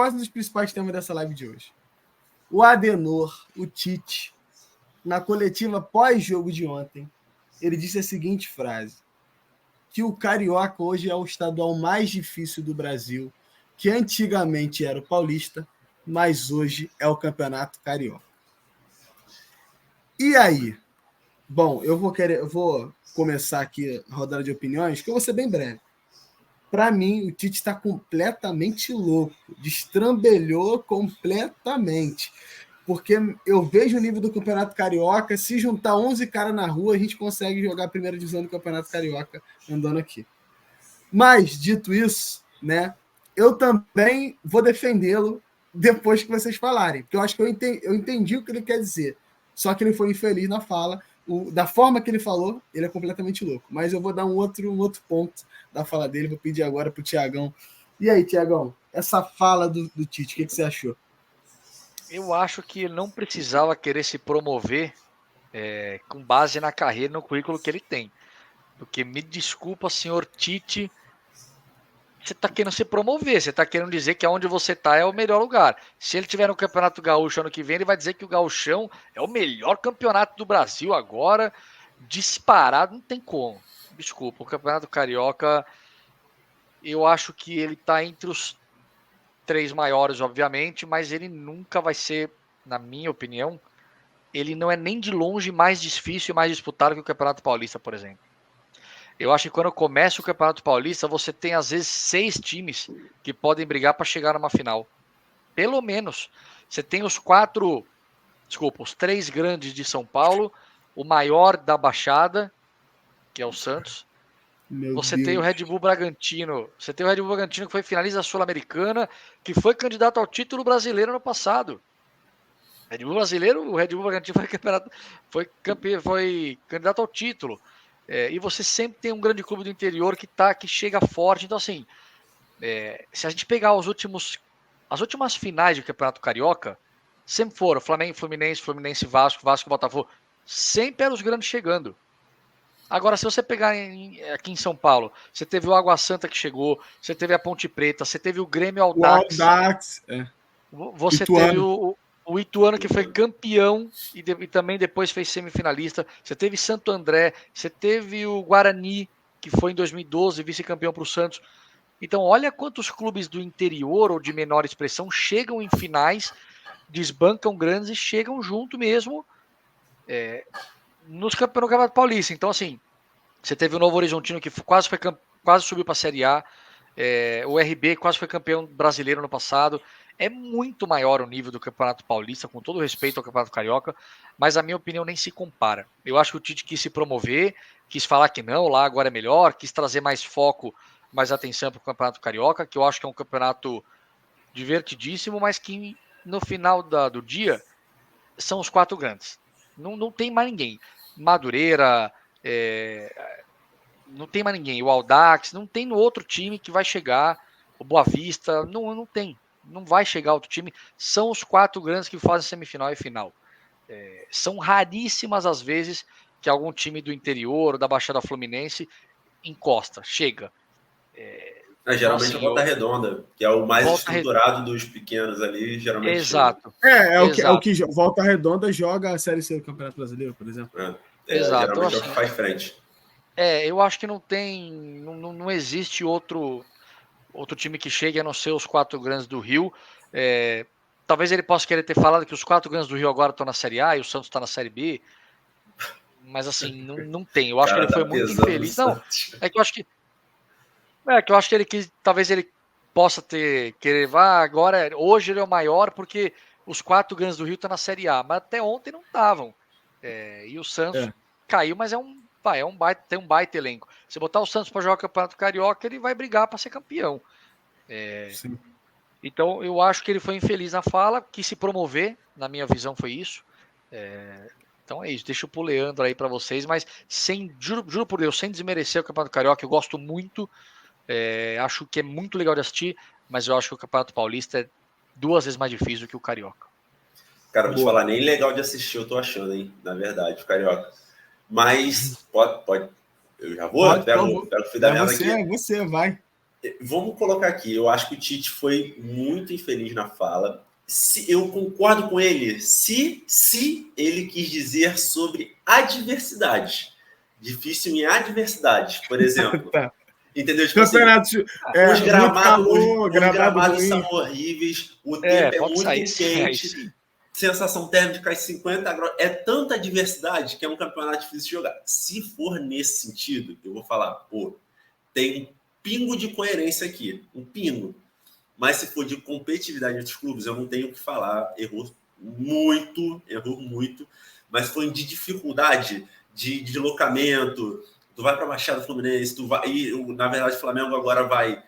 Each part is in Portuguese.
quase um dos principais temas dessa live de hoje. O Adenor, o Tite, na coletiva pós-jogo de ontem, ele disse a seguinte frase: que o Carioca hoje é o estadual mais difícil do Brasil, que antigamente era o Paulista, mas hoje é o Campeonato Carioca. E aí? Bom, eu vou começar aqui a rodada de opiniões, que eu vou ser bem breve. Para mim, o Tite está completamente louco, destrambelhou completamente. Porque eu vejo o nível do Campeonato Carioca, se juntar 11 caras na rua, a gente consegue jogar a primeira divisão do Campeonato Carioca andando aqui. Mas, dito isso, né, eu também vou defendê-lo depois que vocês falarem, porque eu acho que eu entendi o que ele quer dizer, só que ele foi infeliz na fala. Da forma que ele falou, ele é completamente louco. Mas eu vou dar um outro ponto da fala dele, vou pedir agora para o Tiagão. E aí, Tiagão, essa fala do Tite, o que você achou? Eu acho que ele não precisava querer se promover com base na carreira e no currículo que ele tem. Porque, me desculpa, senhor Tite, você está querendo se promover, você está querendo dizer que onde você está é o melhor lugar. Se ele tiver no Campeonato Gaúcho ano que vem, ele vai dizer que o Gauchão é o melhor campeonato do Brasil agora, disparado, não tem como. Desculpa, o Campeonato Carioca, eu acho que ele está entre os 3 maiores, obviamente, mas ele nunca vai ser, na minha opinião, ele não é nem de longe mais difícil e mais disputado que o Campeonato Paulista, por exemplo. Eu acho que quando começa o Campeonato Paulista, você tem às vezes 6 times que podem brigar para chegar numa final. Pelo menos. Você tem os 3 grandes de São Paulo, o maior da Baixada, que é o Santos. Você tem o Red Bull Bragantino. Você tem o Red Bull Bragantino que foi finalista da Sul-Americana, que foi candidato ao título brasileiro no passado. O Red Bull Bragantino foi candidato ao título. E você sempre tem um grande clube do interior que chega forte. Então, assim, se a gente pegar as últimas finais do Campeonato Carioca, sempre foram Flamengo, Fluminense, Vasco, Botafogo. Sempre eram os grandes chegando. Agora, se você pegar aqui em São Paulo, você teve o Água Santa que chegou, você teve a Ponte Preta, você teve o Grêmio Audax. Você teve o Ituano que foi campeão e também depois fez semifinalista. Você teve Santo André, você teve o Guarani, que foi em 2012 vice-campeão para o Santos. Então, olha quantos clubes do interior ou de menor expressão chegam em finais, desbancam grandes e chegam junto mesmo no Campeonato Paulista. Então, assim, você teve o Novo Horizontino que quase subiu para a Série A, o RB quase foi campeão brasileiro no passado. É muito maior o nível do Campeonato Paulista, com todo respeito ao Campeonato Carioca, mas a minha opinião nem se compara. Eu acho que o Tite quis se promover, quis falar que não, lá agora é melhor, quis trazer mais foco, mais atenção para o Campeonato Carioca, que eu acho que é um campeonato divertidíssimo, mas que no final do dia são os 4 grandes. Não tem mais ninguém. Madureira, não tem mais ninguém. O Audax, não tem no outro time que vai chegar. O Boa Vista, não tem. Não vai chegar outro time. São os 4 grandes que fazem semifinal e final. São raríssimas as vezes que algum time do interior ou da Baixada Fluminense encosta, chega. Geralmente assim, a Volta Redonda, que é o mais estruturado dos pequenos ali, geralmente. Exato. O que Volta Redonda joga a Série C do Campeonato Brasileiro, por exemplo. Exato. Geralmente é o que faz frente. Eu acho que não existe outro time que chegue a não ser os 4 grandes do Rio. Talvez ele possa querer ter falado que os 4 grandes do Rio agora estão na Série A e o Santos está na Série B. Mas assim, não tem. Eu acho que ele foi muito infeliz. Não, é que eu acho que talvez ele possa querer agora, hoje ele é o maior porque os 4 grandes do Rio estão na Série A, mas até ontem não estavam. E o Santos caiu, mas tem um baita elenco. Se botar o Santos para jogar o Campeonato Carioca, ele vai brigar para ser campeão. Então eu acho que ele foi infeliz na fala, quis se promover, na minha visão foi isso. Então é isso, deixa pro Leandro aí para vocês, mas juro por Deus, sem desmerecer o Campeonato Carioca, eu gosto muito, acho que é muito legal de assistir, mas eu acho que o Campeonato Paulista é 2 vezes mais difícil do que o Carioca. Cara, vou te falar, nem legal de assistir eu tô achando, hein, na verdade, o Carioca. Mas, pode. Eu já vou? Pego o fio da meada aqui. Você vai. Vamos colocar aqui, eu acho que o Tite foi muito infeliz na fala. Eu concordo com ele se ele quis dizer sobre adversidades. Difícil em adversidades, por exemplo. Tá. Entendeu? Tipo assim, os gramados são horríveis, o tempo é muito quente, sensação térmica de 50 graus. É tanta adversidade que é um campeonato difícil de jogar. Se for nesse sentido, eu vou falar, pô, tem um pingo de coerência aqui, um pingo. Mas se for de competitividade entre os clubes, eu não tenho o que falar. Errou muito. Mas foi de dificuldade, de deslocamento. Tu vai para a Baixada Fluminense, na verdade, o Flamengo agora vai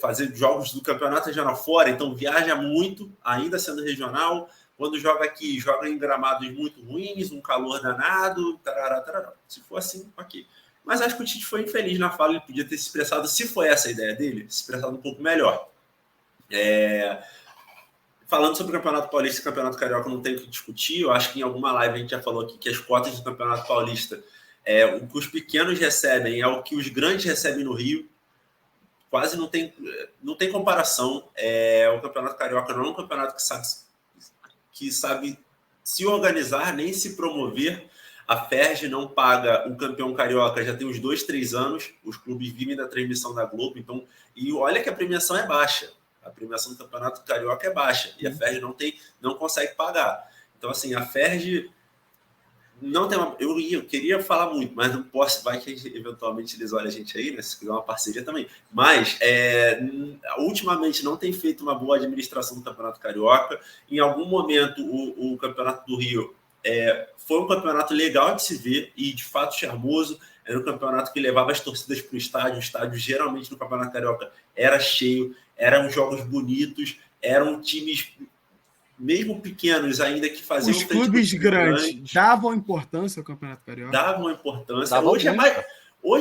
fazer jogos do campeonato regional fora, então viaja muito, ainda sendo regional. Quando joga aqui, joga em gramados muito ruins, um calor danado, tarará. Se for assim, ok. Mas acho que o Tite foi infeliz na fala, ele podia ter se expressado, se foi essa a ideia dele, se expressado um pouco melhor. Falando sobre o Campeonato Paulista e o Campeonato Carioca, não tem o que discutir. Eu acho que em alguma live a gente já falou aqui que as cotas do Campeonato Paulista, o que os pequenos recebem é o que os grandes recebem no Rio. Quase não tem comparação. O Campeonato Carioca não é um campeonato que sabe se organizar, nem se promover. A Ferj não paga o campeão carioca já tem uns 2, 3 anos. Os clubes vivem da transmissão da Globo. Então, e olha que a premiação é baixa. A premiação do Campeonato Carioca é baixa. E a Ferj não consegue pagar. Então, assim, a Ferj não tem uma... Eu queria falar muito, mas não posso. Vai que eventualmente eles olham a gente aí, né? Se quiser uma parceria também. Mas, ultimamente, não tem feito uma boa administração do Campeonato Carioca. Em algum momento, o Campeonato do Rio foi um campeonato legal de se ver e, de fato, charmoso. Era um campeonato que levava as torcidas para o estádio. O estádio, geralmente, no Campeonato Carioca era cheio. Eram jogos bonitos. Eram times, mesmo pequenos, ainda que faziam... Os clubes grandes davam importância ao Campeonato Carioca? Davam importância. Hoje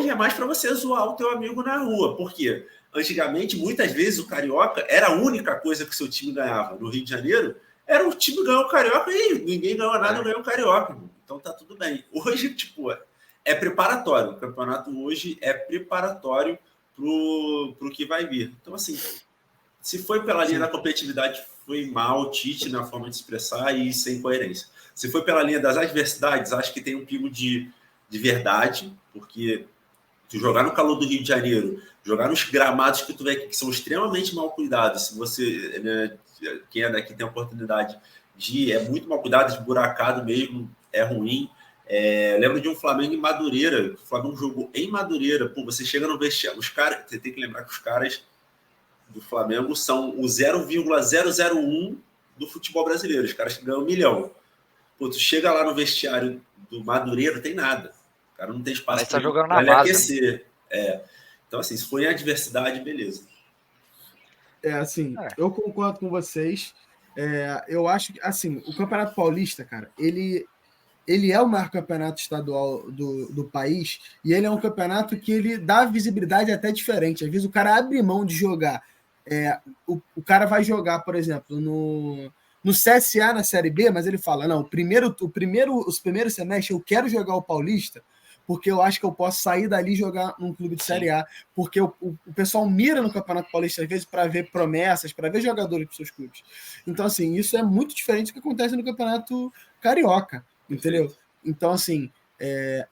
é mais para você zoar o teu amigo na rua. Por quê? Antigamente, muitas vezes, o Carioca era a única coisa que o seu time ganhava. No Rio de Janeiro, era o time ganhou o Carioca e ninguém ganhou nada, ganhou o Carioca. Então tá tudo bem. Hoje, é preparatório. O campeonato hoje é preparatório pro que vai vir. Então, assim, se foi pela linha da competitividade, foi mal o Tite na forma de expressar e sem coerência. Se foi pela linha das adversidades, acho que tem um pingo de verdade, porque tu jogar no calor do Rio de Janeiro, jogar nos gramados que tu vê aqui, que são extremamente mal cuidados, se você... Né, quem é daqui tem a oportunidade de... É muito mal cuidado, esburacado mesmo, é ruim. Lembro de um Flamengo em Madureira. O Flamengo jogou em Madureira. Pô, você chega no vestiário... Os caras... Você tem que lembrar que os caras do Flamengo são o 0,001 do futebol brasileiro. Os caras que ganham 1 milhão. Pô, tu chega lá no vestiário do Madureira, não tem nada. O cara não tem espaço para ele aquecer. Então, assim, se for em adversidade, beleza. Eu concordo com vocês. Eu acho que, assim, o Campeonato Paulista, cara, ele é o maior campeonato estadual do país e ele é um campeonato que ele dá visibilidade até diferente. Às vezes o cara abre mão de jogar. O cara vai jogar, por exemplo, no CSA na Série B, mas ele fala, não, os primeiros semestres eu quero jogar o Paulista porque eu acho que eu posso sair dali e jogar num clube de Série A, porque o pessoal mira no Campeonato Paulista, às vezes, para ver promessas, para ver jogadores dos seus clubes. Então, assim, isso é muito diferente do que acontece no Campeonato Carioca, entendeu? Então, assim,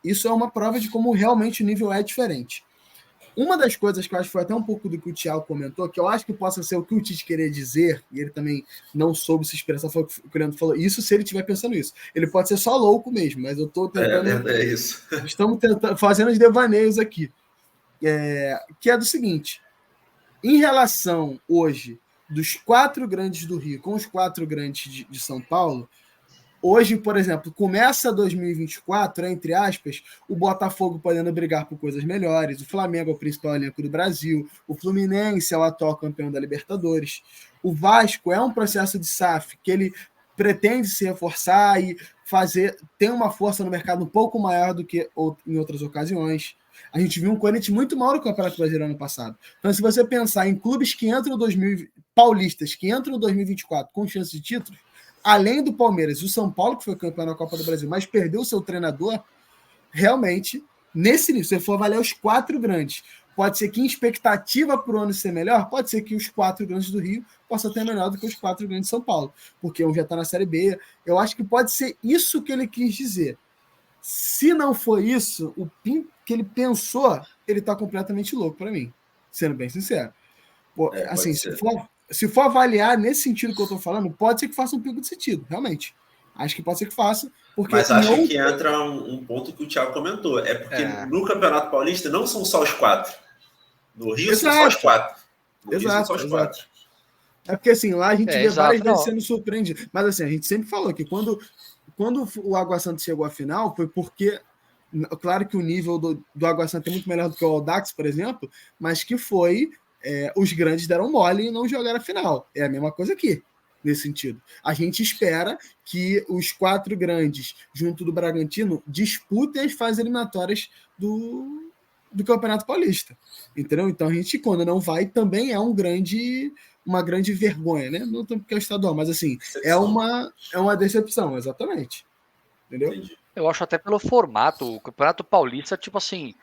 isso é uma prova de como realmente o nível é diferente. Uma das coisas que eu acho que foi até um pouco do que o Thiago comentou, que eu acho que possa ser o que o Tite queria dizer, e ele também não soube se expressar, foi o que o Leandro falou, isso se ele estiver pensando isso. Ele pode ser só louco mesmo, mas eu estou tentando... É isso. Estamos fazendo os devaneios aqui. Que é do seguinte, em relação hoje dos 4 grandes do Rio com os 4 grandes de São Paulo, hoje, por exemplo, começa 2024, entre aspas, o Botafogo podendo brigar por coisas melhores, o Flamengo é o principal elenco do Brasil, o Fluminense é o atual campeão da Libertadores, o Vasco é um processo de SAF que ele pretende se reforçar e ter uma força no mercado um pouco maior do que em outras ocasiões. A gente viu um Corinthians muito mal no Campeonato Brasileiro ano passado. Então, se você pensar em clubes que entram paulistas, que entram em 2024 com chance de título, além do Palmeiras e o São Paulo, que foi campeão na Copa do Brasil, mas perdeu o seu treinador, realmente, nesse nível, se você for avaliar os 4 grandes, Pode ser que em expectativa para o ano ser melhor, pode ser que os 4 grandes do Rio possam ter melhor do que os 4 grandes de São Paulo, porque um já está na Série B. Eu acho que pode ser isso que ele quis dizer. Se não for isso, o que ele pensou, ele está completamente louco para mim, sendo bem sincero. Assim, se for avaliar nesse sentido que eu estou falando, pode ser que faça um pingo de sentido, realmente. Acho que pode ser que faça. Porque mas acho que entra um ponto que o Thiago comentou. É porque no Campeonato Paulista não são só os 4. No Rio são só os 4. No Rio são só os 4. É porque assim, lá a gente vê várias vezes sendo surpreendido. Mas assim, a gente sempre falou que quando o Água Santa chegou à final, foi porque, claro que o nível do Água Santa é muito melhor do que o Audax, por exemplo, mas que foi, os grandes deram mole e não jogaram a final. É a mesma coisa aqui, nesse sentido. A gente espera que os 4 grandes, junto do Bragantino, disputem as fases eliminatórias do Campeonato Paulista. Entendeu? Então a gente, quando não vai, também é uma grande vergonha, né? Não tanto porque é estadual, mas assim, decepção. É uma decepção, exatamente. Entendeu? Entendi. Eu acho até pelo formato, o Campeonato Paulista, tipo assim,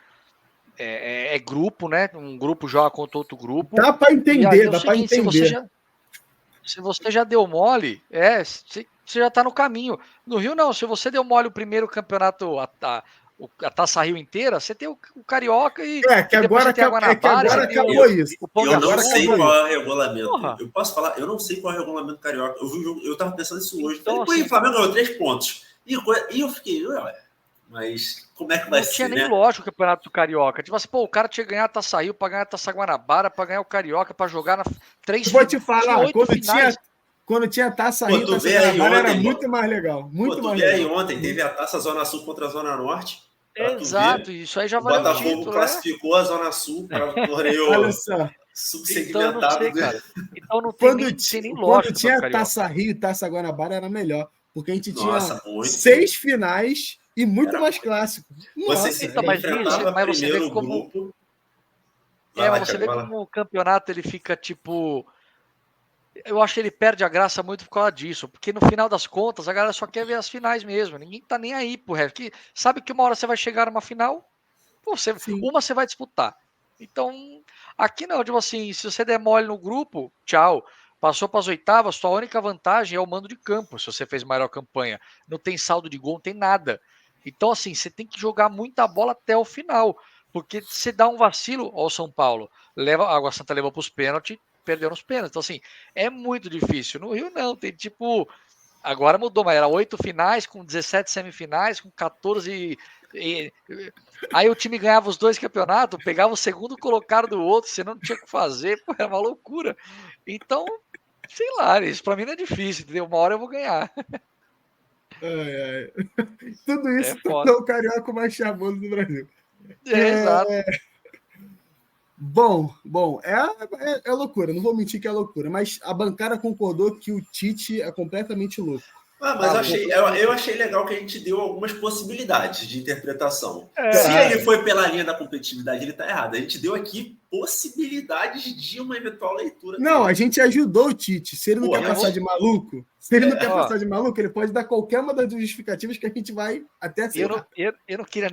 é grupo, né? Um grupo joga contra outro grupo. Dá para entender, dá para entender. Se você já deu mole, você já tá no caminho. No Rio, não. Se você deu mole o primeiro campeonato, a Taça Rio inteira, você tem o Carioca e que agora acabou isso. Eu não sei qual é o regulamento. Porra. Eu posso falar, eu não sei qual é o regulamento Carioca. Eu tava pensando isso hoje. Então, falei, o Flamengo ganhou 3 pontos. E eu fiquei, mas como é que vai ser, não tinha nem né? lógico o Campeonato Carioca. Tipo assim, o cara tinha que ganhar a Taça Rio, pra ganhar a Taça Guanabara, pra ganhar o Carioca, pra jogar 3 finais. Vou te falar, quando tinha Taça Rio, Taça Guanabara era muito mais legal. Muito mais legal. Aí ontem teve a Taça Zona Sul contra a Zona Norte. Exato, isso aí já valeu o Botafogo título, classificou a Zona Sul para o torneio subsegmentado. Então, não sei, cara. Então não tem nem lógica. Quando tinha Taça Rio e Taça Guanabara era melhor, porque a gente tinha muito. 6 finais e muito mais clássico. Você se enfrentava mas primeiro você vê como... grupo. Mas você vê como o campeonato ele fica tipo... Eu acho que ele perde a graça muito por causa disso, porque no final das contas a galera só quer ver as finais mesmo, ninguém tá nem aí pro resto. Que sabe que uma hora você vai chegar numa final, uma você vai disputar. Então, aqui não, tipo assim, se você der mole no grupo, tchau. Passou para as oitavas, sua única vantagem é o mando de campo, se você fez maior campanha. Não tem saldo de gol, não tem nada. Então, assim, você tem que jogar muita bola até o final, porque se dá um vacilo, ó, o São Paulo, a Água Santa levou para os pênaltis, perdeu nos pênaltis. Então, assim, é muito difícil. No Rio, não. Tem, tipo... Agora mudou, mas era 8 finais, com 17 semifinais, com 14... Aí o time ganhava os 2 campeonatos, pegava o segundo colocado do outro, você não tinha o que fazer, pô, era uma loucura. Então, sei lá, isso pra mim não é difícil, entendeu? Uma hora eu vou ganhar. Tudo isso tornou o Carioca mais charmoso do Brasil. Exato. Bom, é loucura, não vou mentir que é loucura, mas a bancada concordou que o Tite é completamente louco. Mas eu achei legal que a gente deu algumas possibilidades de interpretação. Se ele foi pela linha da competitividade, ele tá errado. A gente deu aqui possibilidades de uma eventual leitura. Não, a gente ajudou o Tite. Se ele não quer passar de maluco, ele pode dar qualquer uma das justificativas que a gente vai até eu não queria